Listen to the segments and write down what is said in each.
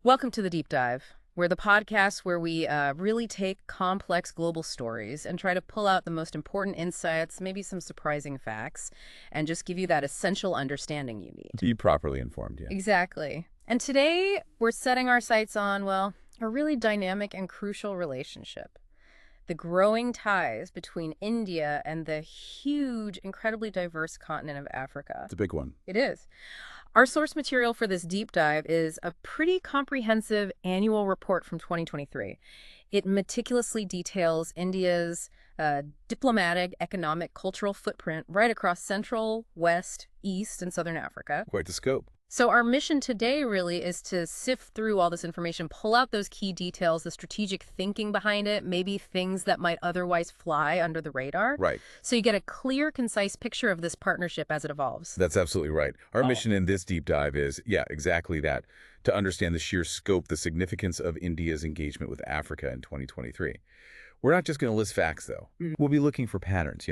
Welcome to the Deep Dive. We're the podcast where we really take complex global stories and try to pull out the most important insights, maybe some surprising facts, and just give you that essential understanding you need. Be properly informed, yeah. Exactly. And today we're setting our sights on, well, a really dynamic and crucial relationship. The growing ties between India and the huge, incredibly diverse continent of Africa. It's a big one. It is. Our source material for this deep dive is a pretty comprehensive annual report from 2023. It meticulously details India's diplomatic, economic, cultural footprint right across Central, West, East, and Southern Africa. Quite the scope. So our mission today really is to sift through all this information, pull out those key details, the strategic thinking behind it, maybe things that might otherwise fly under the radar. Right. So you get a clear, concise picture of this partnership as it evolves. That's absolutely right. Our mission in this deep dive is, exactly that, to understand the sheer scope, the significance of India's engagement with Africa in 2023. We're not just going to list facts, though. We'll be looking for patterns,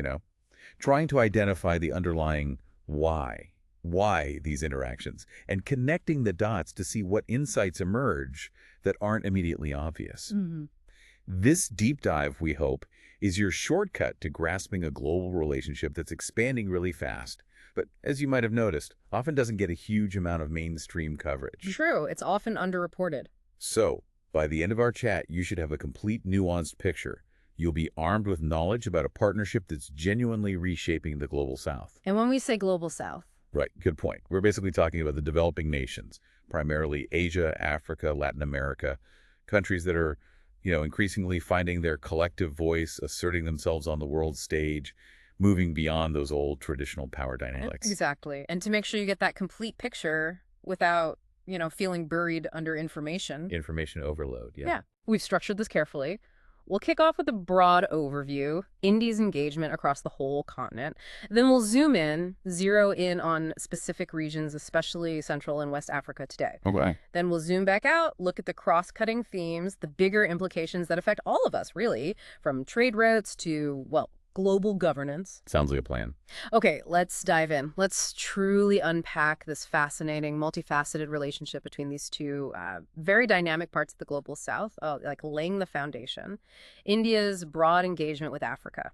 trying to identify the underlying why these interactions, and connecting the dots to see what insights emerge that aren't immediately obvious. This deep dive, we hope, is your shortcut to grasping a global relationship that's expanding really fast, but as you might have noticed, often doesn't get a huge amount of mainstream coverage. True, it's often underreported. So, by the end of our chat, you should have a complete nuanced picture. You'll be armed with knowledge about a partnership that's genuinely reshaping the Global South. And when we say Global South, Right, good point. We're basically talking about the developing nations, primarily Asia, Africa, Latin America, countries that are, increasingly finding their collective voice, asserting themselves on the world stage, moving beyond those old traditional power dynamics. Exactly. And to make sure you get that complete picture without, feeling buried under information. Information overload, Yeah. We've structured this carefully. We'll kick off with a broad overview, India's engagement across the whole continent. Then we'll zero in on specific regions, especially Central and West Africa today. Okay. Then we'll zoom back out, look at the cross-cutting themes, the bigger implications that affect all of us, really, from trade routes to, well, global governance. Sounds like a plan. Okay, let's dive in. Let's truly unpack this fascinating, multifaceted relationship between these two very dynamic parts of the Global South, like laying the foundation, India's broad engagement with Africa.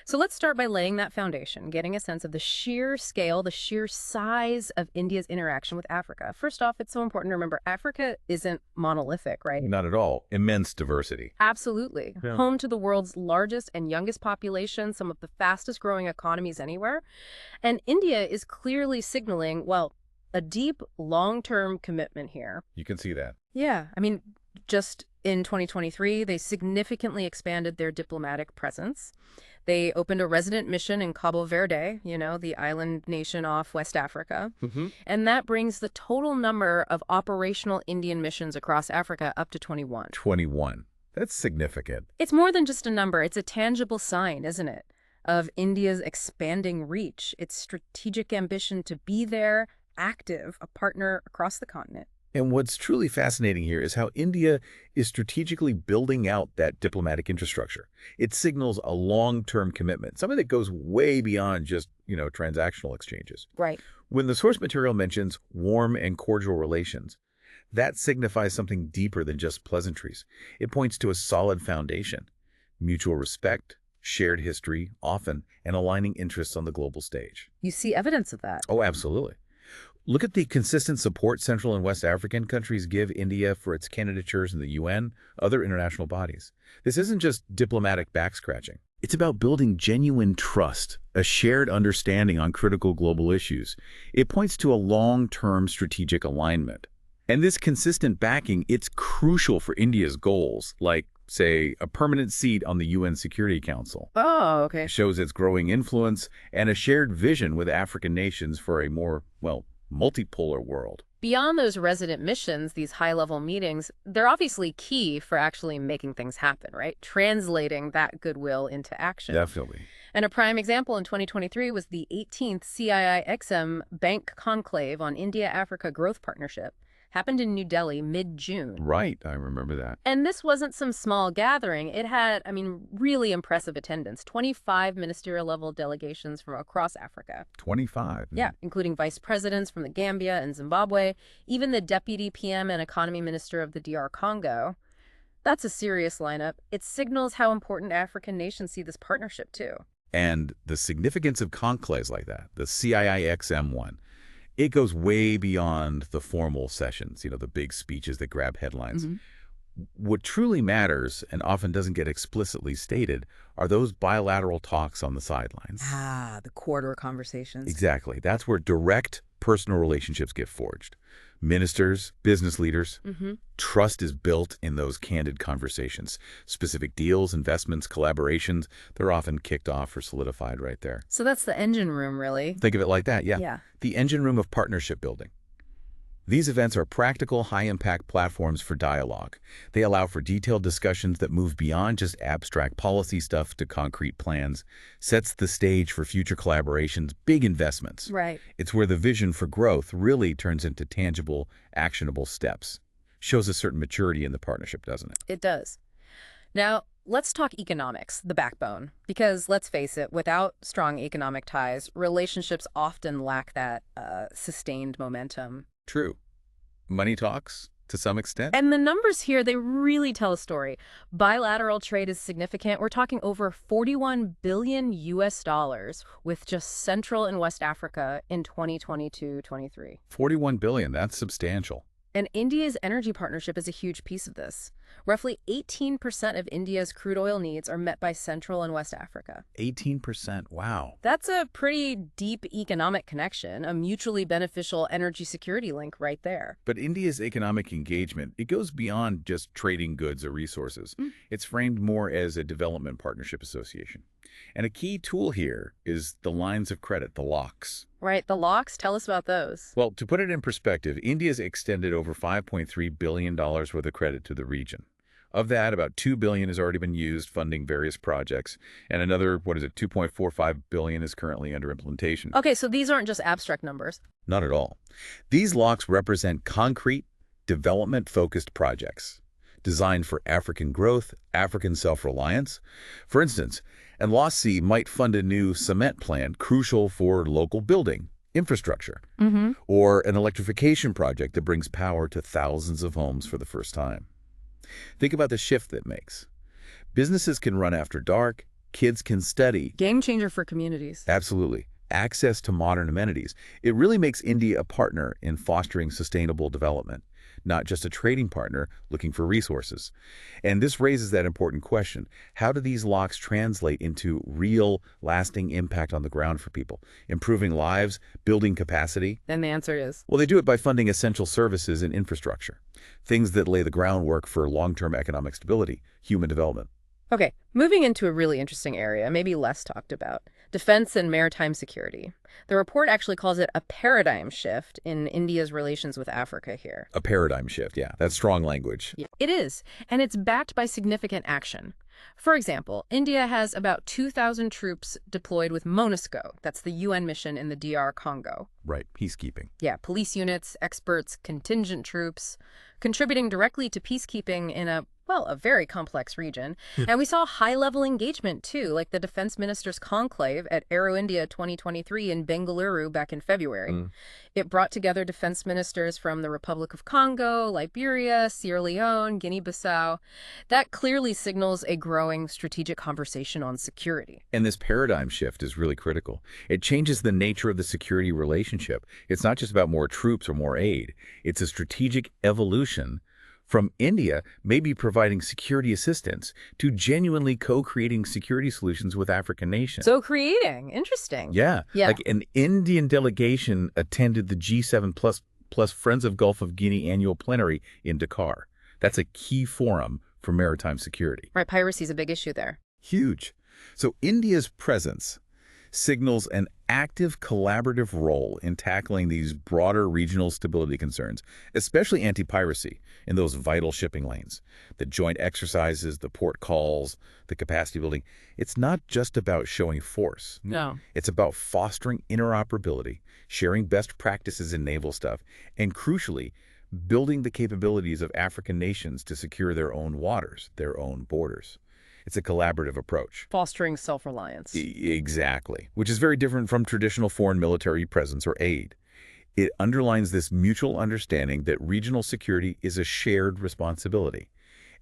So let's start by laying that foundation, getting a sense of the sheer scale, the sheer size of India's interaction with Africa. First off, it's so important to remember Africa isn't monolithic, right? Not at all. Immense diversity. Absolutely. Yeah. Home to the world's largest and youngest population, some of the fastest growing economies anywhere. And India is clearly signaling, well, a deep, long-term commitment here. You can see that. Yeah. I mean, just in 2023, they significantly expanded their diplomatic presence. They opened a resident mission in Cabo Verde, the island nation off West Africa. And that brings the total number of operational Indian missions across Africa up to 21. 21. That's significant. It's more than just a number. It's a tangible sign, isn't it, of India's expanding reach, its strategic ambition to be there, active, a partner across the continent. And what's truly fascinating here is how India is strategically building out that diplomatic infrastructure. It signals a long-term commitment, something that goes way beyond just, transactional exchanges. Right. When the source material mentions warm and cordial relations, that signifies something deeper than just pleasantries. It points to a solid foundation, mutual respect, shared history, often, and aligning interests on the global stage. You see evidence of that. Oh, absolutely. Look at the consistent support Central and West African countries give India for its candidatures in the UN, other international bodies. This isn't just diplomatic backscratching. It's about building genuine trust, a shared understanding on critical global issues. It points to a long-term strategic alignment. And this consistent backing, it's crucial for India's goals, like, say, a permanent seat on the UN Security Council. Oh, okay. It shows its growing influence and a shared vision with African nations for a more, multipolar world. Beyond those resident missions, these high-level meetings, they're obviously key for actually making things happen, right? Translating that goodwill into action. Definitely. And a prime example in 2023 was the 18th CII-XM Bank Conclave on India-Africa Growth Partnership. happened in New Delhi mid-June. Right, I remember that. And this wasn't some small gathering. It had, really impressive attendance, 25 ministerial-level delegations from across Africa. 25. Yeah, including vice presidents from the Gambia and Zimbabwe, even the deputy PM and economy minister of the DR Congo. That's a serious lineup. It signals how important African nations see this partnership, too. And the significance of conclaves like that, the CIIXM one, it goes way beyond the formal sessions, the big speeches that grab headlines. What truly matters, and often doesn't get explicitly stated, are those bilateral talks on the sidelines. Ah, the corridor conversations. Exactly. That's where direct personal relationships get forged. Ministers, business leaders, trust is built in those candid conversations. Specific deals, investments, collaborations, they're often kicked off or solidified right there. So that's the engine room, really. Think of it like that, yeah. Yeah. The engine room of partnership building. These events are practical, high-impact platforms for dialogue. They allow for detailed discussions that move beyond just abstract policy stuff to concrete plans, sets the stage for future collaborations, big investments. Right. It's where the vision for growth really turns into tangible, actionable steps. Shows a certain maturity in the partnership, doesn't it? It does. Now, let's talk economics, the backbone. Because let's face it, without strong economic ties, relationships often lack that sustained momentum. True. Money talks, to some extent. And the numbers here, they really tell a story. Bilateral trade is significant. We're talking over $41 billion with just Central and West Africa in 2022-23. 41 billion, that's substantial. And India's energy partnership is a huge piece of this. Roughly 18% of India's crude oil needs are met by Central and West Africa. 18%, wow. That's a pretty deep economic connection, a mutually beneficial energy security link right there. But India's economic engagement, it goes beyond just trading goods or resources. It's framed more as a development partnership association. And a key tool here is the lines of credit, the LOCs. Right, the LOCs, tell us about those. Well, to put it in perspective, India's extended over $5.3 billion worth of credit to the region. Of that, about $2 billion has already been used funding various projects, and another, $2.45 billion is currently under implementation. Okay, so these aren't just abstract numbers. Not at all. These LOCs represent concrete, development-focused projects designed for African growth, African self-reliance. For instance, NLOC might fund a new cement plant crucial for local building infrastructure, or an electrification project that brings power to thousands of homes for the first time. Think about the shift that makes. Businesses can run after dark, kids can study. Game changer for communities. Absolutely. Access to modern amenities. It really makes India a partner in fostering sustainable development, not just a trading partner looking for resources. And this raises that important question. How do these LOCs translate into real, lasting impact on the ground for people? Improving lives, building capacity? And the answer is? Well, they do it by funding essential services and infrastructure, things that lay the groundwork for long-term economic stability, human development. Okay, moving into a really interesting area, maybe less talked about, defense and maritime security. The report actually calls it a paradigm shift in India's relations with Africa here. A paradigm shift, yeah. That's strong language. Yeah, it is, and it's backed by significant action. For example, India has about 2,000 troops deployed with MONUSCO. That's the UN mission in the DR Congo. Right, peacekeeping. Yeah, police units, experts, contingent troops, contributing directly to peacekeeping in a very complex region. And we saw high-level engagement, too, like the defense minister's conclave at Aero India 2023 in Bengaluru back in February. It brought together defense ministers from the Republic of Congo, Liberia, Sierra Leone, Guinea-Bissau. That clearly signals a growing strategic conversation on security. And this paradigm shift is really critical. It changes the nature of the security relationship. It's not just about more troops or more aid. It's a strategic evolution from India maybe providing security assistance to genuinely co-creating security solutions with African nations. So creating. Interesting. Yeah. Like an Indian delegation attended the G7 plus Friends of Gulf of Guinea annual plenary in Dakar. That's a key forum for maritime security. Right, piracy is a big issue there. Huge. So India's presence signals an active collaborative role in tackling these broader regional stability concerns, especially anti-piracy in those vital shipping lanes. The joint exercises, the port calls, the capacity building. It's not just about showing force. No. It's about fostering interoperability, sharing best practices in naval stuff, and crucially, building the capabilities of African nations to secure their own waters, their own borders. It's a collaborative approach. Fostering self-reliance. Exactly, which is very different from traditional foreign military presence or aid. It underlines this mutual understanding that regional security is a shared responsibility.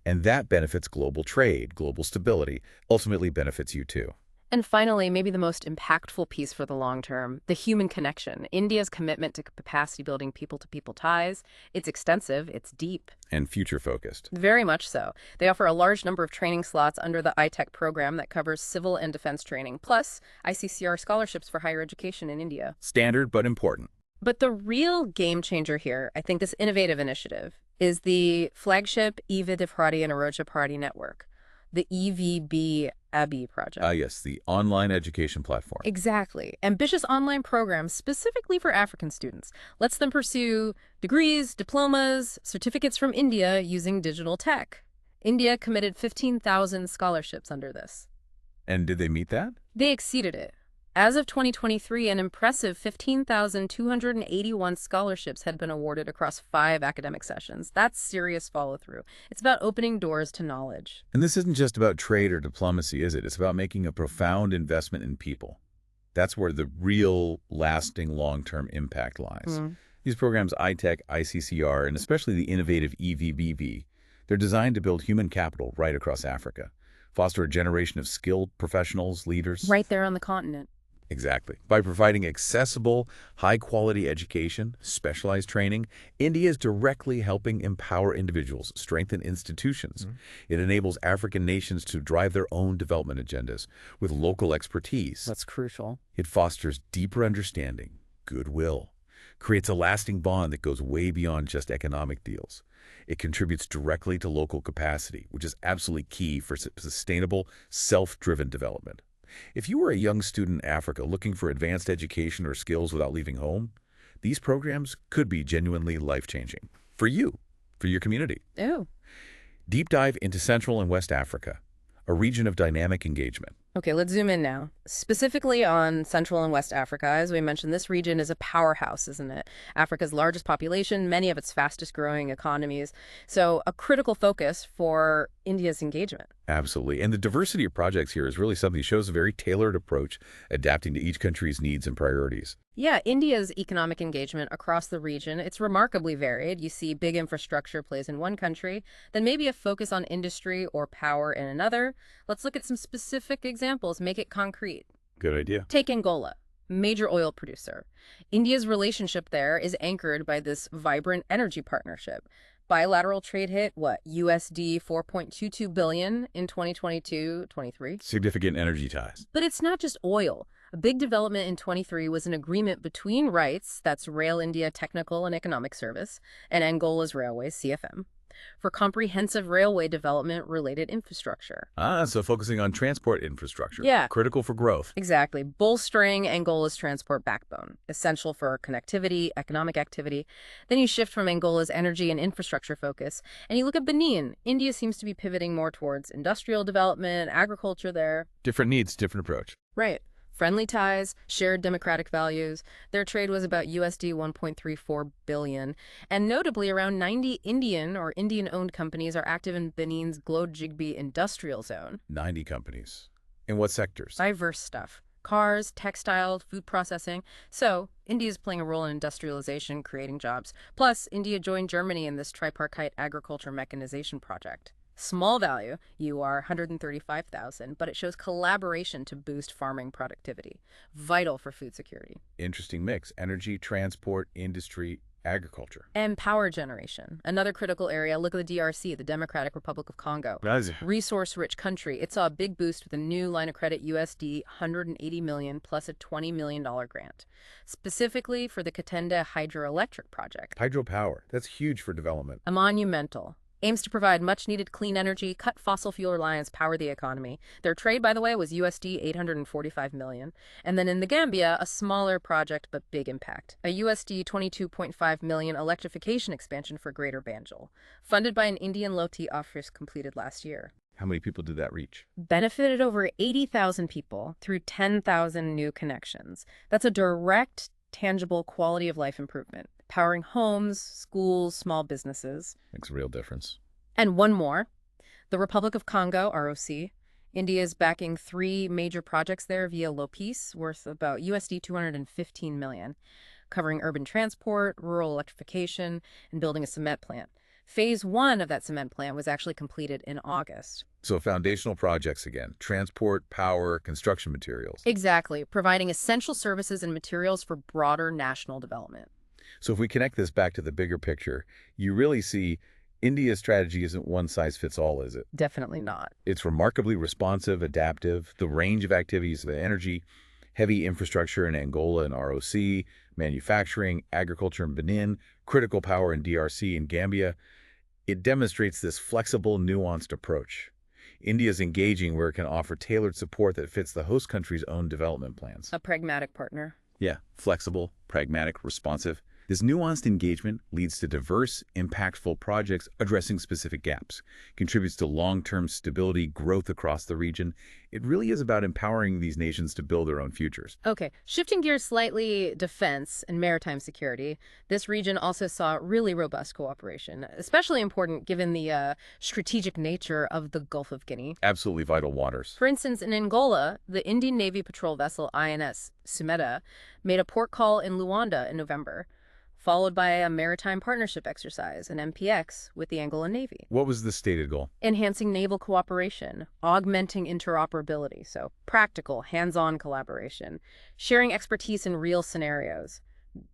And that benefits global trade, global stability, ultimately benefits you too. And finally, maybe the most impactful piece for the long term, the human connection. India's commitment to capacity building people-to-people ties. It's extensive, it's deep. And future-focused. Very much so. They offer a large number of training slots under the ITEC program that covers civil and defense training, plus ICCR scholarships for higher education in India. Standard, but important. But the real game changer here, I think this innovative initiative, is the flagship Evidh and Arocha Party Network, the EVB-ABI project. Yes, the online education platform. Exactly. Ambitious online programs specifically for African students. Lets them pursue degrees, diplomas, certificates from India using digital tech. India committed 15,000 scholarships under this. And did they meet that? They exceeded it. As of 2023, an impressive 15,281 scholarships had been awarded across 5 academic sessions. That's serious follow-through. It's about opening doors to knowledge. And this isn't just about trade or diplomacy, is it? It's about making a profound investment in people. That's where the real, lasting, long-term impact lies. These programs, ITEC, ICCR, and especially the innovative EVBB, they're designed to build human capital right across Africa, foster a generation of skilled professionals, leaders. Right there on the continent. Exactly. By providing accessible, high-quality education, specialized training, India is directly helping empower individuals, strengthen institutions. It enables African nations to drive their own development agendas with local expertise. That's crucial. It fosters deeper understanding, goodwill, creates a lasting bond that goes way beyond just economic deals. It contributes directly to local capacity, which is absolutely key for sustainable, self-driven development. If you were a young student in Africa looking for advanced education or skills without leaving home, these programs could be genuinely life-changing. For you, for your community. Oh. Deep dive into Central and West Africa, a region of dynamic engagement. Okay, let's zoom in now. Specifically on Central and West Africa, as we mentioned, this region is a powerhouse, isn't it? Africa's largest population, many of its fastest growing economies. So a critical focus for India's engagement. Absolutely. And the diversity of projects here is really something that shows a very tailored approach, adapting to each country's needs and priorities. Yeah, India's economic engagement across the region, it's remarkably varied. You see big infrastructure plays in one country, then maybe a focus on industry or power in another. Let's look at some specific examples, make it concrete. Good idea. Take Angola, major oil producer. India's relationship there is anchored by this vibrant energy partnership. Bilateral trade hit, what, USD 4.22 billion in 2022-23? Significant energy ties. But it's not just oil. A big development in 23 was an agreement between RITES, that's Rail India Technical and Economic Service, and Angola's Railways, CFM, for comprehensive railway development-related infrastructure. So focusing on transport infrastructure. Yeah. Critical for growth. Exactly. Bolstering Angola's transport backbone, essential for connectivity, economic activity. Then you shift from Angola's energy and infrastructure focus, and you look at Benin. India seems to be pivoting more towards industrial development, agriculture there. Different needs, different approach. Right. Friendly ties, shared democratic values. Their trade was about USD 1.34 billion. And notably, around 90 Indian or Indian-owned companies are active in Benin's Glodjigbi industrial zone. 90 companies. In what sectors? Diverse stuff. Cars, textiles, food processing. So, India is playing a role in industrialization, creating jobs. Plus, India joined Germany in this tripartite agriculture mechanization project. Small value, UR 135,000, but it shows collaboration to boost farming productivity. Vital for food security. Interesting mix. Energy, transport, industry, agriculture. And power generation. Another critical area. Look at the DRC, the Democratic Republic of Congo. Resource-rich country. It saw a big boost with a new line of credit USD 180 million plus a $20 million grant. Specifically for the Katenda hydroelectric project. Hydropower. That's huge for development. A monumental. Aims to provide much-needed clean energy, cut fossil fuel reliance, power the economy. Their trade, by the way, was USD 845 million. And then in the Gambia, a smaller project but big impact. A USD 22.5 million electrification expansion for Greater Banjul, funded by an Indian Loti office completed last year. How many people did that reach? Benefited over 80,000 people through 10,000 new connections. That's a direct, tangible quality of life improvement. powering homes, schools, small businesses. Makes a real difference. And one more, the Republic of Congo, ROC. India is backing 3 major projects there via Lopis, worth about USD 215 million, covering urban transport, rural electrification, and building a cement plant. Phase 1 of that cement plant was actually completed in August. So foundational projects again, transport, power, construction materials. Exactly, providing essential services and materials for broader national development. So if we connect this back to the bigger picture, you really see India's strategy isn't one size fits all, is it? Definitely not. It's remarkably responsive, adaptive. The range of activities, the energy, heavy infrastructure in Angola and ROC, manufacturing, agriculture in Benin, critical power in DRC and Gambia. It demonstrates this flexible, nuanced approach. India is engaging where it can offer tailored support that fits the host country's own development plans. A pragmatic partner. Yeah, flexible, pragmatic, responsive. This nuanced engagement leads to diverse, impactful projects addressing specific gaps, contributes to long-term stability, growth across the region. It really is about empowering these nations to build their own futures. Okay, shifting gears slightly, defense and maritime security. This region also saw really robust cooperation, especially important given the strategic nature of the Gulf of Guinea. Absolutely vital waters. For instance, in Angola, the Indian Navy patrol vessel INS Sumeda made a port call in Luanda in November, followed by a maritime partnership exercise, an MPX, with the Angolan Navy. What was the stated goal? Enhancing naval cooperation, augmenting interoperability, so practical, hands-on collaboration, sharing expertise in real scenarios,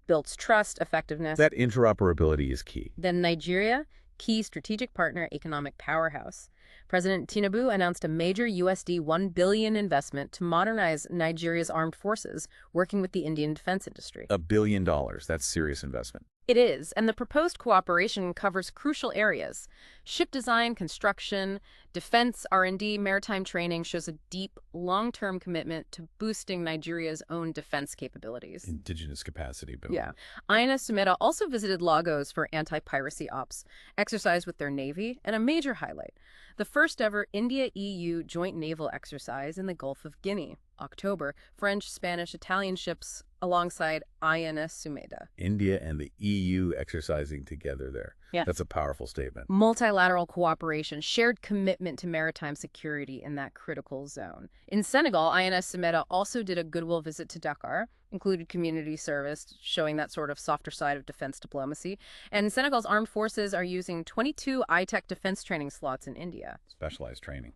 builds trust, effectiveness. That interoperability is key. Then Nigeria, key strategic partner, economic powerhouse. President Tinubu announced a major USD 1 billion investment to modernize Nigeria's armed forces, working with the Indian defense industry. $1 billion. That's serious investment. It is, and the proposed cooperation covers crucial areas. Ship design, construction, defense, R&D, maritime training shows a deep, long-term commitment to boosting Nigeria's own defense capabilities. Indigenous capacity building. Yeah. INS Sumeda also visited Lagos for anti-piracy ops, exercise with their Navy, and a major highlight, the first ever India-EU joint naval exercise in the Gulf of Guinea. October, French, Spanish, Italian ships alongside INS Sumeda. India and the EU exercising together there. Yeah. That's a powerful statement. Multilateral cooperation, shared commitment to maritime security in that critical zone. In Senegal, INS Sumeda also did a goodwill visit to Dakar, included community service, showing that sort of softer side of defense diplomacy. And Senegal's armed forces are using 22 ITEC defense training slots in India. Specialized training.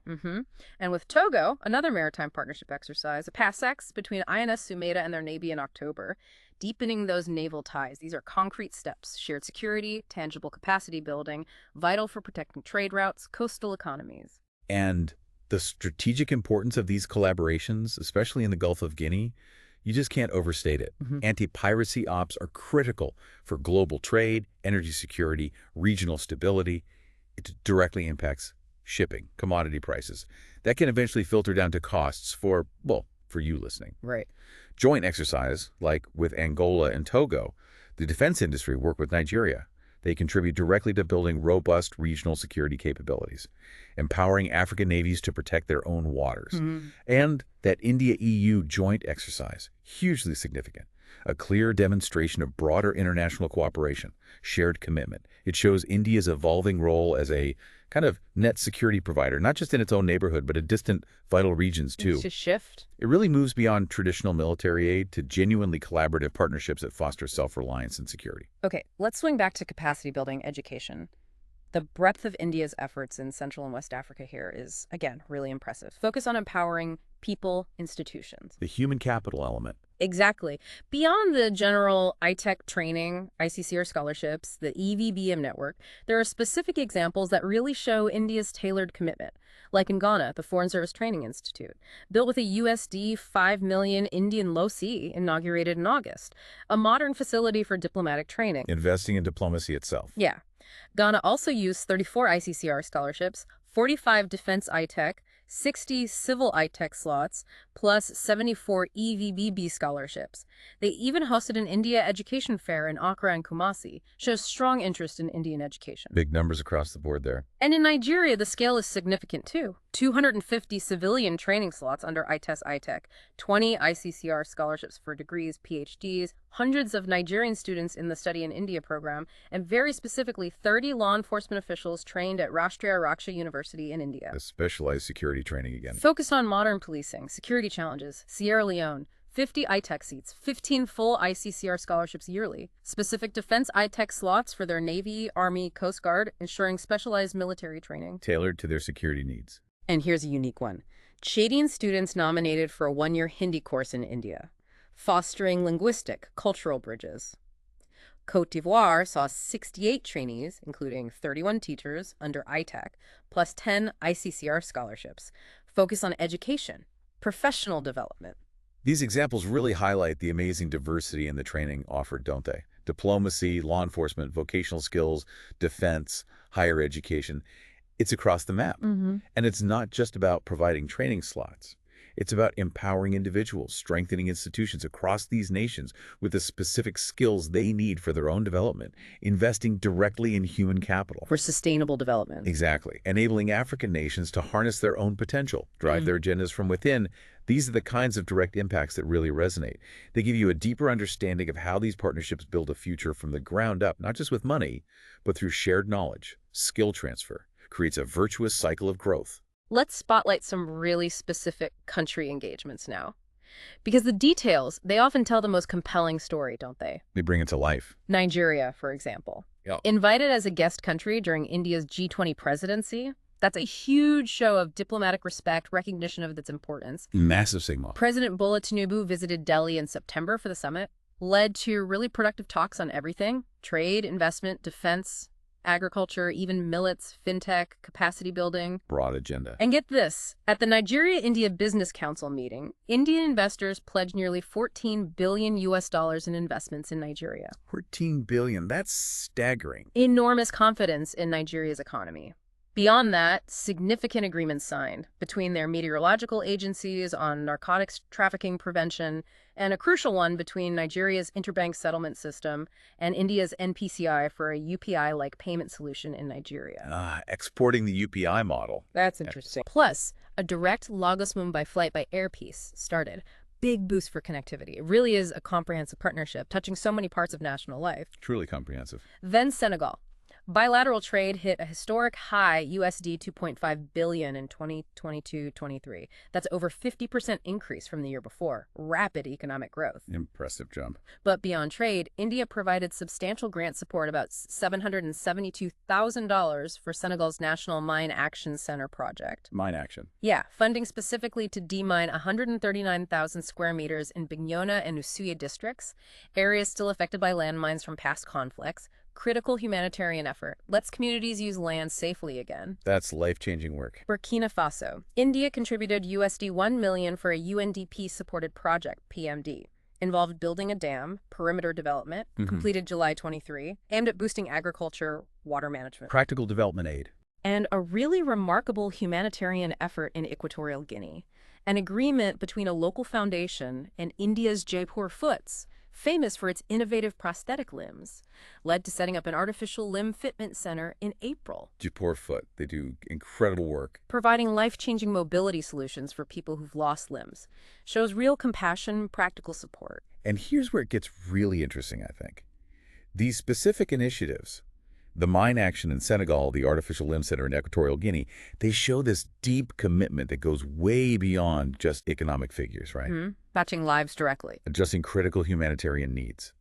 And with Togo, another maritime partnership exercise, a PASEX between INS Sumeda and their Navy in October, deepening those naval ties. These are concrete steps, shared security, tangible capacity building, vital for protecting trade routes, coastal economies. And the strategic importance of these collaborations, especially in the Gulf of Guinea, you just can't overstate it. Anti-piracy ops are critical for global trade, energy security, regional stability. It directly impacts shipping, commodity prices. That can eventually filter down to costs for, well, for you listening. Right. Joint exercise, like with Angola and Togo, the defense industry work with Nigeria. They contribute directly to building robust regional security capabilities, empowering African navies to protect their own waters. And that India-EU joint exercise, hugely significant. A clear demonstration of broader international cooperation, shared commitment. It shows India's evolving role as a kind of net security provider, not just in its own neighborhood, but in distant, vital regions too. It's a shift. It really moves beyond traditional military aid to genuinely collaborative partnerships that foster self-reliance and security. Okay, let's swing back to capacity building education. The breadth of India's efforts in Central and West Africa here is, again, really impressive. Focus on empowering people, institutions. The human capital element. Exactly. Beyond the general ITEC training, ICCR scholarships, the EVBM network, there are specific examples that really show India's tailored commitment. Like in Ghana, the Foreign Service Training Institute, built with a USD 5 million Indian low-C, inaugurated in August, a modern facility for diplomatic training. Investing in diplomacy itself. Yeah. Ghana also used 34 ICCR scholarships, 45 defense ITEC, 60 civil ITEC slots, plus 74 EVBB scholarships. They even hosted an India education fair in Accra and Kumasi, shows strong interest in Indian education. Big numbers across the board there. And in Nigeria, the scale is significant too. 250 civilian training slots under ITES ITEC, 20 ICCR scholarships for degrees, PhDs, hundreds of Nigerian students in the Study in India program, and very specifically 30 law enforcement officials trained at Rashtriya Raksha University in India. The specialized security training again. Focused on modern policing, security challenges, Sierra Leone, 50 ITEC seats, 15 full ICCR scholarships yearly, specific defense ITEC slots for their Navy, Army, Coast Guard, ensuring specialized military training. Tailored to their security needs. And here's a unique one. Chadian students nominated for a one-year Hindi course in India, fostering linguistic, cultural bridges. Côte d'Ivoire saw 68 trainees, including 31 teachers under ITEC, plus 10 ICCR scholarships, focus on education, professional development. These examples really highlight the amazing diversity in the training offered, don't they? Diplomacy, law enforcement, vocational skills, defense, higher education. It's across the map. And it's not just about providing training slots. It's about empowering individuals, strengthening institutions across these nations with the specific skills they need for their own development, investing directly in human capital. For sustainable development. Exactly. Enabling African nations to harness their own potential, drive their agendas from within. These are the kinds of direct impacts that really resonate. They give you a deeper understanding of how these partnerships build a future from the ground up, not just with money, but through shared knowledge, skill transfer. Creates a virtuous cycle of growth. Let's spotlight some really specific country engagements now. Because the details, they often tell the most compelling story, don't they? They bring it to life. Nigeria, for example. Yeah. Invited as a guest country during India's G20 presidency, that's a huge show of diplomatic respect, recognition of its importance. Massive signal. President Bola Tinubu visited Delhi in September for the summit, led to really productive talks on everything: trade, investment, defense, agriculture, even millets, fintech, capacity building. Broad agenda. And get this, at the Nigeria-India Business Council meeting, Indian investors pledged nearly $14 billion in investments in Nigeria. 14 billion. That's staggering. Enormous confidence in Nigeria's economy. Beyond that, significant agreements signed between their meteorological agencies on narcotics trafficking prevention, and a crucial one between Nigeria's interbank settlement system and India's NPCI for a UPI-like payment solution in Nigeria. Exporting the UPI model. That's interesting. Plus, a direct Lagos-Mumbai flight by Air Peace started. Big boost for connectivity. It really is a comprehensive partnership, touching so many parts of national life. Truly comprehensive. Then Senegal. Bilateral trade hit a historic high USD 2.5 billion in 2022-23. That's over 50% increase from the year before. Rapid economic growth. Impressive jump. But beyond trade, India provided substantial grant support, about $772,000 for Senegal's National Mine Action Center project. Mine action. Yeah, funding specifically to demine 139,000 square meters in Bignona and Usuya districts, areas still affected by landmines from past conflicts. Critical humanitarian effort. Lets communities use land safely again. That's life-changing work. Burkina Faso. India contributed USD 1 million for a UNDP-supported project, PMD. Involved building a dam, perimeter development, completed July 23, aimed at boosting agriculture, water management. Practical development aid. And a really remarkable humanitarian effort in Equatorial Guinea. An agreement between a local foundation and India's Jaipur Foots, famous for its innovative prosthetic limbs, led to setting up an artificial limb fitment center in April. Jaipur Foot. They do incredible work. Providing life-changing mobility solutions for people who've lost limbs. Shows real compassion, practical support. And here's where it gets really interesting, I think. These specific initiatives, the mine action in Senegal, the artificial limb center in Equatorial Guinea, they show this deep commitment that goes way beyond just economic figures, right? Touching lives directly. Addressing critical humanitarian needs.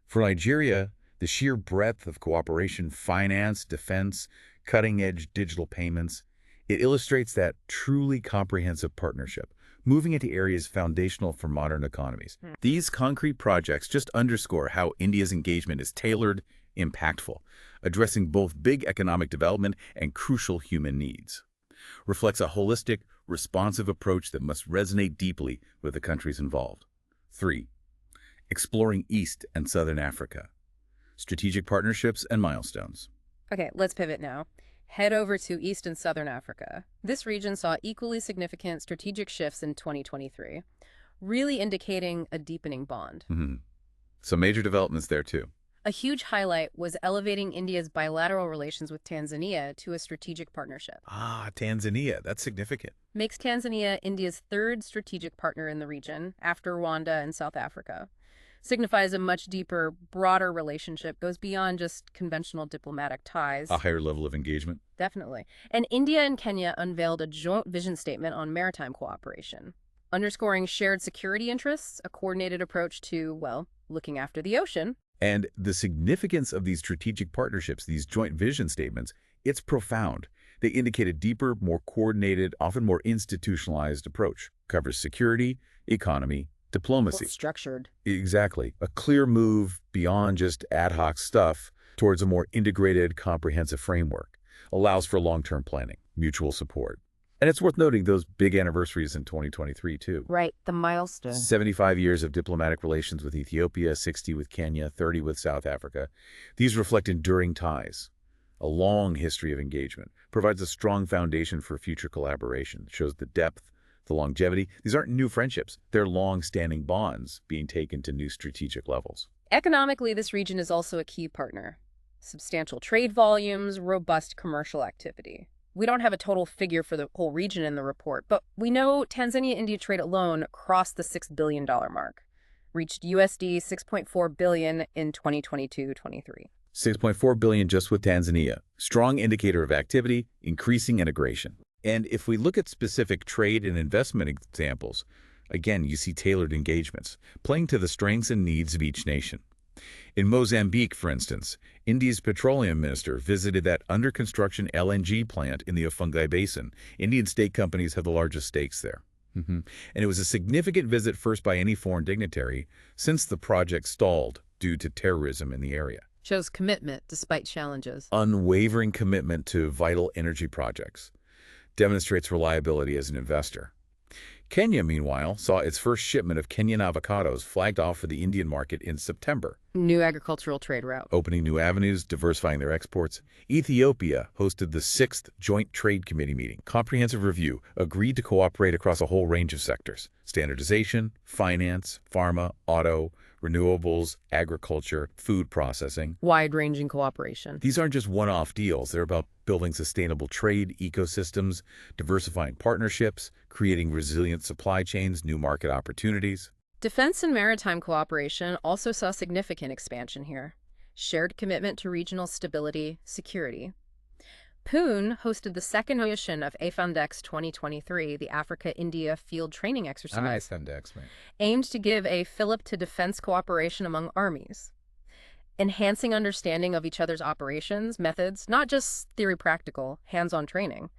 For Nigeria, the sheer breadth of cooperation, finance, defense, cutting-edge digital payments, it illustrates that truly comprehensive partnership, moving into areas foundational for modern economies. These concrete projects just underscore how India's engagement is tailored, impactful, addressing both big economic development and crucial human needs. Reflects a holistic, responsive approach that must resonate deeply with the countries involved. 3. Exploring East and Southern Africa. Strategic partnerships and milestones. Okay, let's pivot now. Head over to East and Southern Africa. This region saw equally significant strategic shifts in 2023, really indicating a deepening bond. Some major developments there too. A huge highlight was elevating India's bilateral relations with Tanzania to a strategic partnership. Ah, Tanzania. That's significant. Makes Tanzania India's third strategic partner in the region, after Rwanda and South Africa. Signifies a much deeper, broader relationship, goes beyond just conventional diplomatic ties. A higher level of engagement. Definitely. And India and Kenya unveiled a joint vision statement on maritime cooperation, underscoring shared security interests, a coordinated approach to, well, looking after the ocean. And the significance of these strategic partnerships, these joint vision statements, it's profound. They indicate a deeper, more coordinated, often more institutionalized approach. Covers security, economy, diplomacy. Structured. Exactly. A clear move beyond just ad hoc stuff towards a more integrated, comprehensive framework. Allows for long-term planning, mutual support. And it's worth noting those big anniversaries in 2023, too. Right, the milestone. 75 years of diplomatic relations with Ethiopia, 60 with Kenya, 30 with South Africa. These reflect enduring ties. A long history of engagement provides a strong foundation for future collaboration, shows the depth, the longevity. These aren't new friendships. They're long-standing bonds being taken to new strategic levels. Economically, this region is also a key partner. Substantial trade volumes, robust commercial activity. We don't have a total figure for the whole region in the report, but we know Tanzania-India trade alone crossed the $6 billion mark, reached USD 6.4 billion in 2022-23. 6.4 billion just with Tanzania. Strong indicator of activity, increasing integration. And if we look at specific trade and investment examples, again, you see tailored engagements, playing to the strengths and needs of each nation. In Mozambique, for instance, India's petroleum minister visited that under-construction LNG plant in the Ofungai Basin. Indian state companies have the largest stakes there. And it was a significant visit first by any foreign dignitary since the project stalled due to terrorism in the area. Shows commitment despite challenges. Unwavering commitment to vital energy projects. Demonstrates reliability as an investor. Kenya, meanwhile, saw its first shipment of Kenyan avocados flagged off for the Indian market in September. New agricultural trade route. Opening new avenues, diversifying their exports. Ethiopia hosted the 6th Joint Trade Committee meeting. Comprehensive review agreed to cooperate across a whole range of sectors. Standardization, finance, pharma, auto, renewables, agriculture, food processing. Wide-ranging cooperation. These aren't just one-off deals. They're about building sustainable trade ecosystems, diversifying partnerships, creating resilient supply chains, new market opportunities. Defense and maritime cooperation also saw significant expansion here. Shared commitment to regional stability, security. Pune hosted the second edition of AFANDEX 2023, the Africa-India Field Training Exercise, AFANDEX, man. aimed to give a fillip to defense cooperation among armies, enhancing understanding of each other's operations, methods, not just theory practical, hands-on training,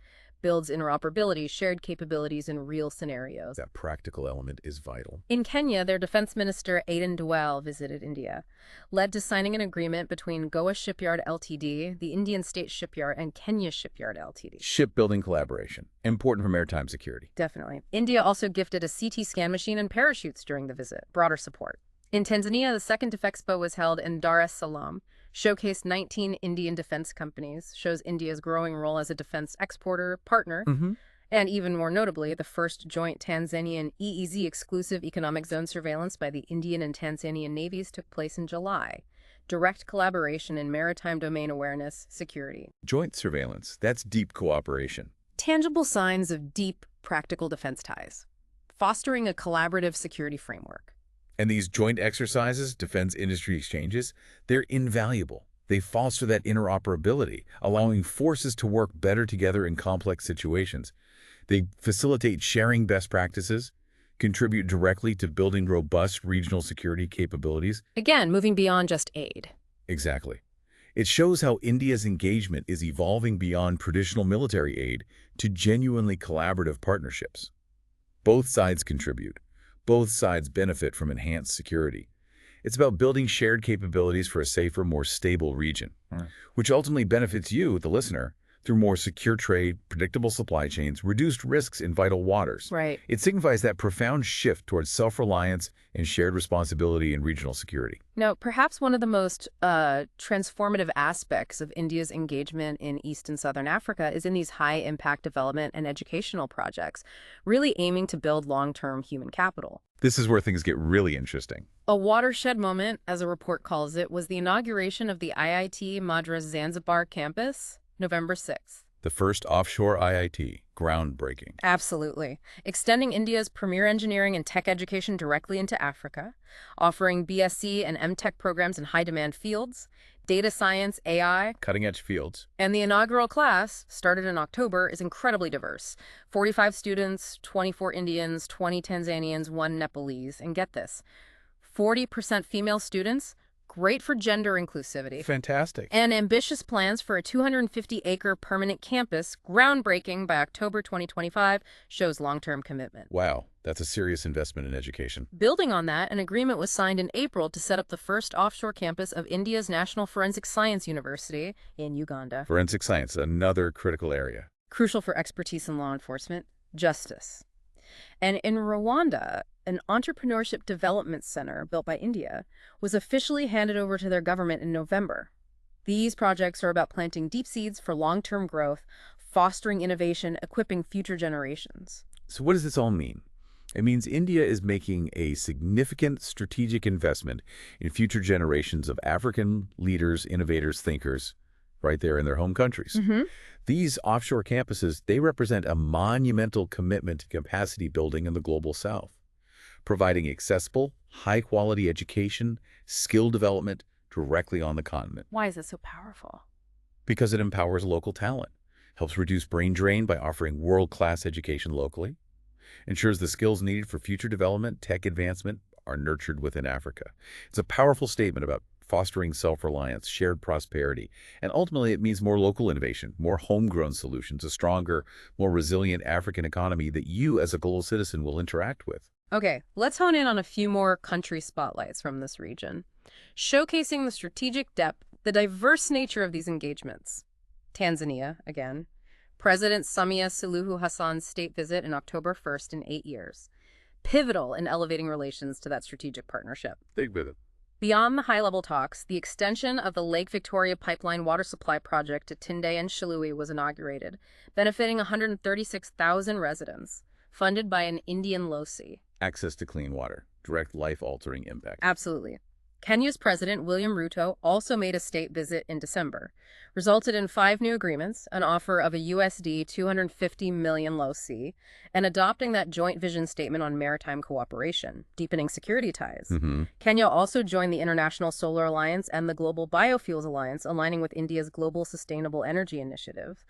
builds interoperability, shared capabilities in real scenarios. That practical element is vital. In Kenya, their defense minister, Aden Duale, visited India, led to signing an agreement between Goa Shipyard Ltd., the Indian State Shipyard, and Kenya Shipyard Ltd. Shipbuilding collaboration, important for maritime security. Definitely. India also gifted a CT scan machine and parachutes during the visit, broader support. In Tanzania, the second DefExpo was held in Dar es Salaam, showcased 19 Indian defense companies, shows India's growing role as a defense exporter, partner, and even more notably, the first joint Tanzanian EEZ exclusive economic zone surveillance by the Indian and Tanzanian navies took place in July. Direct collaboration in maritime domain awareness, security. Joint surveillance, that's deep cooperation. Tangible signs of deep, practical defense ties, fostering a collaborative security framework. And these joint exercises, defense industry exchanges, they're invaluable. They foster that interoperability, allowing forces to work better together in complex situations. They facilitate sharing best practices, contribute directly to building robust regional security capabilities. Again, moving beyond just aid. Exactly. It shows how India's engagement is evolving beyond traditional military aid to genuinely collaborative partnerships. Both sides contribute. Both sides benefit from enhanced security. It's about building shared capabilities for a safer, more stable region, which ultimately benefits you, the listener, through more secure trade, predictable supply chains, reduced risks in vital waters. Right. It signifies that profound shift towards self-reliance and shared responsibility in regional security. Now, perhaps one of the most transformative aspects of India's engagement in East and Southern Africa is in these high-impact development and educational projects, really aiming to build long-term human capital. This is where things get really interesting. A watershed moment, as a report calls it, was the inauguration of the IIT Madras Zanzibar campus, November 6th. The first offshore IIT, groundbreaking. Absolutely. Extending India's premier engineering and tech education directly into Africa, offering BSc and MTech programs in high-demand fields, data science, AI. Cutting-edge fields. And the inaugural class, started in October, is incredibly diverse. 45 students, 24 Indians, 20 Tanzanians, 1 Nepalese. And get this, 40% female students. Great for gender inclusivity. Fantastic. And ambitious plans for a 250-acre permanent campus, groundbreaking by October 2025, shows long-term commitment. Wow, that's a serious investment in education. Building on that, an agreement was signed in April to set up the first offshore campus of India's National Forensic Science University in Uganda. Forensic science, another critical area. Crucial for expertise in law enforcement, justice. And in Rwanda, an entrepreneurship development center built by India was officially handed over to their government in November. These projects are about planting deep seeds for long-term growth, fostering innovation, equipping future generations. So what does this all mean? It means India is making a significant strategic investment in future generations of African leaders, innovators, thinkers, right there in their home countries. These offshore campuses, they represent a monumental commitment to capacity building in the global South, providing accessible, high-quality education, skill development directly on the continent. Why is this so powerful? Because it empowers local talent, helps reduce brain drain by offering world-class education locally, ensures the skills needed for future development, tech advancement are nurtured within Africa. It's a powerful statement about fostering self-reliance, shared prosperity, and ultimately it means more local innovation, more homegrown solutions, a stronger, more resilient African economy that you as a global citizen will interact with. Okay, let's hone in on a few more country spotlights from this region, showcasing the strategic depth, the diverse nature of these engagements. Tanzania, again. President Samia Suluhu Hassan's state visit in October 1st in 8 years. Pivotal in elevating relations to that strategic partnership. Big visit. Beyond the high-level talks, the extension of the Lake Victoria Pipeline water supply project to Tinde and Shilui was inaugurated, benefiting 136,000 residents, funded by an Indian LOCI. Access to clean water, direct life-altering impact. Absolutely. Kenya's President William Ruto also made a state visit in December, resulted in 5 new agreements, an offer of a USD 250 million LOCI, and adopting that joint vision statement on maritime cooperation, deepening security ties. Kenya also joined the International Solar Alliance and the Global Biofuels Alliance, aligning with India's Global Sustainable Energy Initiative.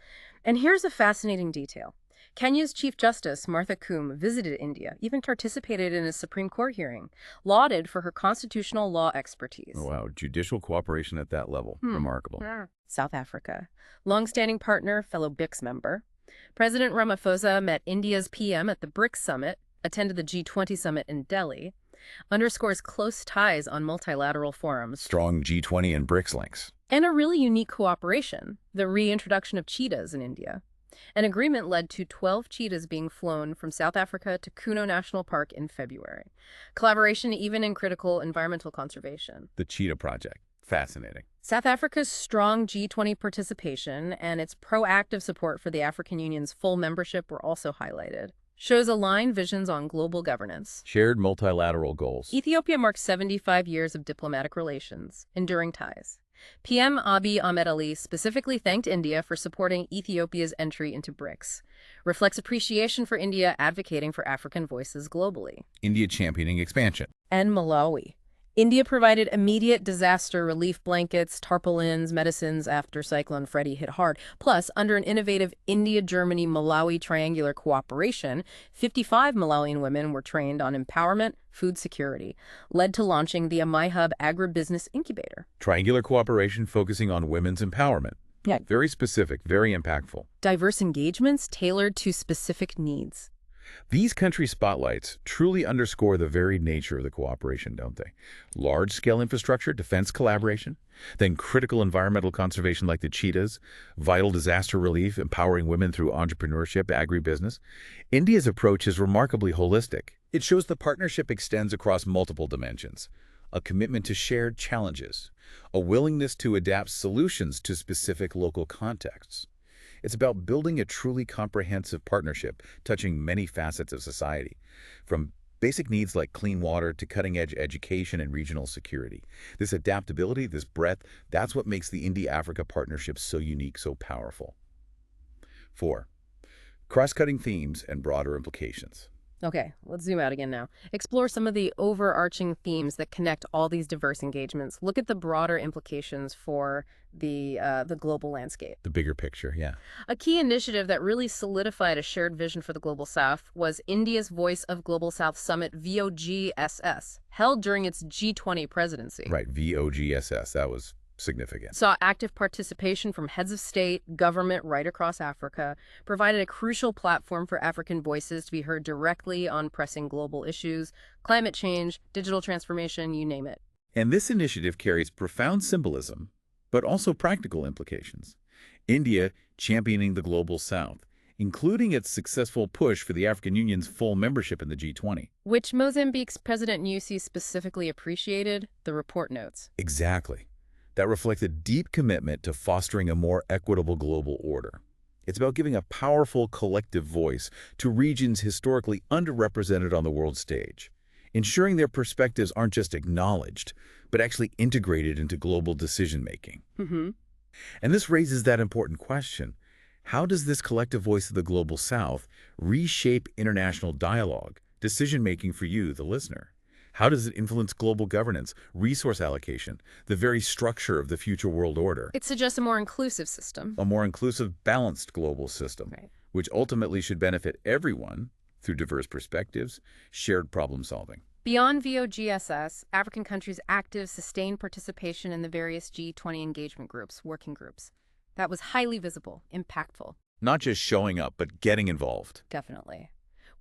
And here's a fascinating detail. Kenya's Chief Justice, Martha Koome, visited India, even participated in a Supreme Court hearing, lauded for her constitutional law expertise. Oh, wow, judicial cooperation at that level. Remarkable. South Africa. Longstanding partner, fellow BRICS member. President Ramaphosa met India's PM at the BRICS Summit, attended the G20 Summit in Delhi, underscores close ties on multilateral forums. Strong G20 and BRICS links. And a really unique cooperation, the reintroduction of cheetahs in India. An agreement led to 12 cheetahs being flown from South Africa to Kuno National Park in February. Collaboration even in critical environmental conservation. The Cheetah Project. Fascinating. South Africa's strong G20 participation and its proactive support for the African Union's full membership were also highlighted. Shows aligned visions on global governance. Shared multilateral goals. Ethiopia marks 75 years of diplomatic relations, enduring ties. PM Abiy Ahmed Ali specifically thanked India for supporting Ethiopia's entry into BRICS. Reflects appreciation for India advocating for African voices globally. India championing expansion. And Malawi. India provided immediate disaster relief blankets, tarpaulins, medicines after Cyclone Freddy hit hard. Plus, under an innovative India-Germany-Malawi triangular cooperation, 55 Malawian women were trained on empowerment, food security, led to launching the AmaiHub Agribusiness Incubator. Triangular cooperation focusing on women's empowerment. Yeah. Very specific, very impactful. Diverse engagements tailored to specific needs. These country spotlights truly underscore the very nature of the cooperation, don't they? Large-scale infrastructure, defense collaboration, then critical environmental conservation like the cheetahs, vital disaster relief, empowering women through entrepreneurship, agribusiness. India's approach is remarkably holistic. It shows the partnership extends across multiple dimensions: a commitment to shared challenges, a willingness to adapt solutions to specific local contexts. It's about building a truly comprehensive partnership touching many facets of society, from basic needs like clean water to cutting-edge education and regional security. This adaptability, this breadth, that's what makes the India-Africa partnership so unique, so powerful. 4. Cross-cutting themes and broader implications. Okay, let's zoom out again now. Explore some of the overarching themes that connect all these diverse engagements. Look at the broader implications for the global landscape. The bigger picture, yeah. A key initiative that really solidified a shared vision for the Global South was India's Voice of Global South Summit, VOGSS, held during its G20 presidency. Right, VOGSS, that was significant. Saw active participation from heads of state, government right across Africa, provided a crucial platform for African voices to be heard directly on pressing global issues, climate change, digital transformation, you name it. And this initiative carries profound symbolism, but also practical implications. India championing the Global South, including its successful push for the African Union's full membership in the G20. Which Mozambique's President Nyusi specifically appreciated, the report notes. Exactly. That reflects a deep commitment to fostering a more equitable global order. It's about giving a powerful collective voice to regions historically underrepresented on the world stage, ensuring their perspectives aren't just acknowledged, but actually integrated into global decision-making. And this raises that important question: how does this collective voice of the Global South reshape international dialogue, decision-making for you, the listener? How does it influence global governance, resource allocation, the very structure of the future world order? It suggests a more inclusive system. A more inclusive, balanced global system, Right. which ultimately should benefit everyone through diverse perspectives, shared problem solving. Beyond VOGSS, African countries' active, sustained participation in the various G20 engagement groups, working groups. That was highly visible, impactful. Not just showing up, but getting involved. Definitely.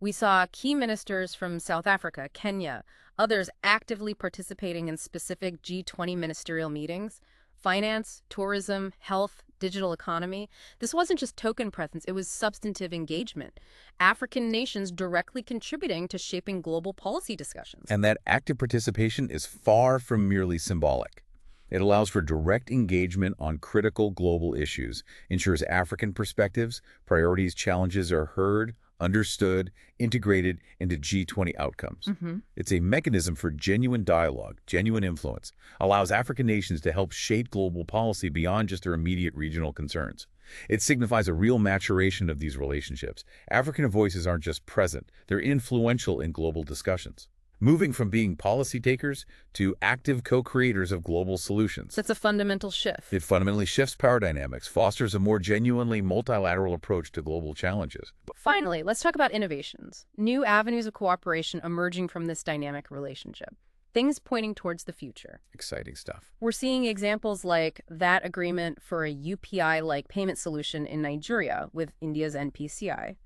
We saw key ministers from South Africa, Kenya, others actively participating in specific G20 ministerial meetings. Finance, tourism, health, digital economy. This wasn't just token presence, it was substantive engagement. African nations directly contributing to shaping global policy discussions. And that active participation is far from merely symbolic. It allows for direct engagement on critical global issues, ensures African perspectives, priorities, challenges are heard, understood, integrated into G20 outcomes. It's a mechanism for genuine dialogue, genuine influence, allows African nations to help shape global policy beyond just their immediate regional concerns. It signifies a real maturation of these relationships. African voices aren't just present, they're influential in global discussions, moving from being policy takers to active co-creators of global solutions. That's a fundamental shift. It fundamentally shifts power dynamics, fosters a more genuinely multilateral approach to global challenges. Finally, let's talk about innovations. New avenues of cooperation emerging from this dynamic relationship. Things pointing towards the future. Exciting stuff. We're seeing examples like that agreement for a UPI-like payment solution in Nigeria with India's NPCI,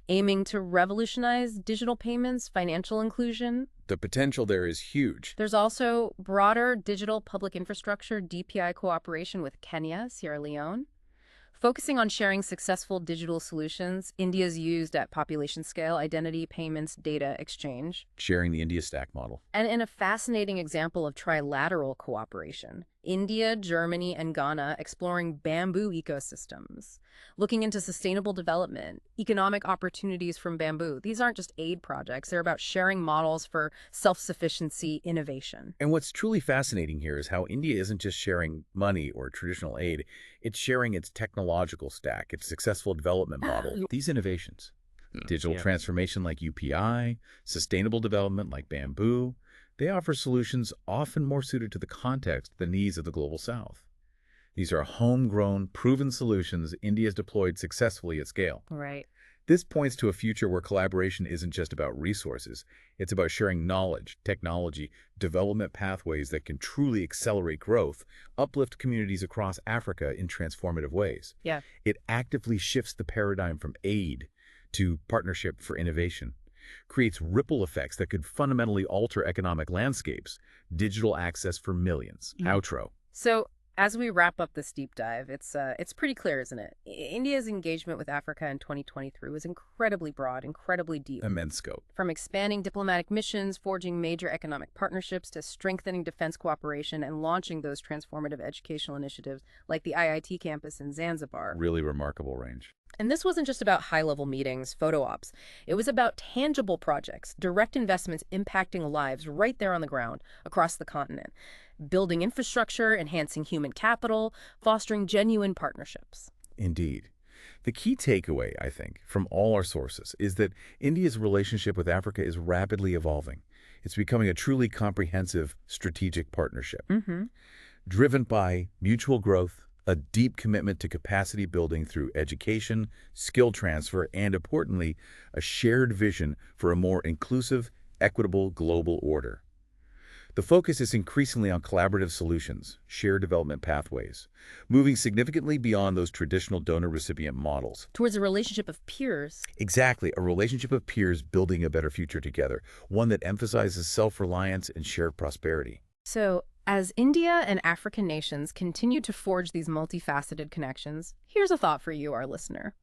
aiming to revolutionize digital payments, financial inclusion. The potential there is huge. There's also broader digital public infrastructure, DPI cooperation with Kenya, Sierra Leone. Focusing on sharing successful digital solutions, India's used at population scale, identity, payments, data exchange. Sharing the India Stack model. And in a fascinating example of trilateral cooperation, India, Germany, and Ghana exploring bamboo ecosystems, looking into sustainable development, economic opportunities from bamboo. These aren't just aid projects, they're about sharing models for self-sufficiency innovation. And what's truly fascinating here is how India isn't just sharing money or traditional aid, it's sharing its technological stack, its successful development model. These innovations, digital transformation like UPI, sustainable development like bamboo, they offer solutions often more suited to the context, the needs of the Global South. These are homegrown, proven solutions India has deployed successfully at scale. Right. This points to a future where collaboration isn't just about resources. It's about sharing knowledge, technology, development pathways that can truly accelerate growth, uplift communities across Africa in transformative ways. Yeah. It actively shifts the paradigm from aid to Partnership for Innovation, creates ripple effects that could fundamentally alter economic landscapes, digital access for millions. Outro. So, as we wrap up this deep dive, it's pretty clear, isn't it? India's engagement with Africa in 2023 was incredibly broad, incredibly deep. Immense scope. From expanding diplomatic missions, forging major economic partnerships, to strengthening defense cooperation and launching those transformative educational initiatives like the IIT campus in Zanzibar. Really remarkable range. And this wasn't just about high-level meetings, photo ops. It was about tangible projects, direct investments impacting lives right there on the ground across the continent, building infrastructure, enhancing human capital, fostering genuine partnerships. Indeed. The key takeaway, I think, from all our sources is that India's relationship with Africa is rapidly evolving. It's becoming a truly comprehensive strategic partnership, driven by mutual growth, a deep commitment to capacity building through education, skill transfer, and importantly, a shared vision for a more inclusive, equitable global order. The focus is increasingly on collaborative solutions, shared development pathways, moving significantly beyond those traditional donor-recipient models. Towards a relationship of peers. Exactly, a relationship of peers building a better future together, one that emphasizes self-reliance and shared prosperity. So, as India and African nations continue to forge these multifaceted connections, here's a thought for you, our listener.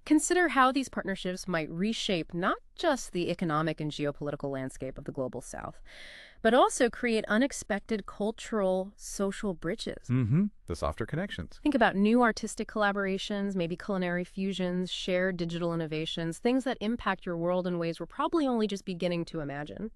Consider how these partnerships might reshape not just the economic and geopolitical landscape of the global south, but also create unexpected cultural, social bridges. The softer connections. Think about new artistic collaborations, maybe culinary fusions, shared digital innovations, things that impact your world in ways we're probably only just beginning to imagine.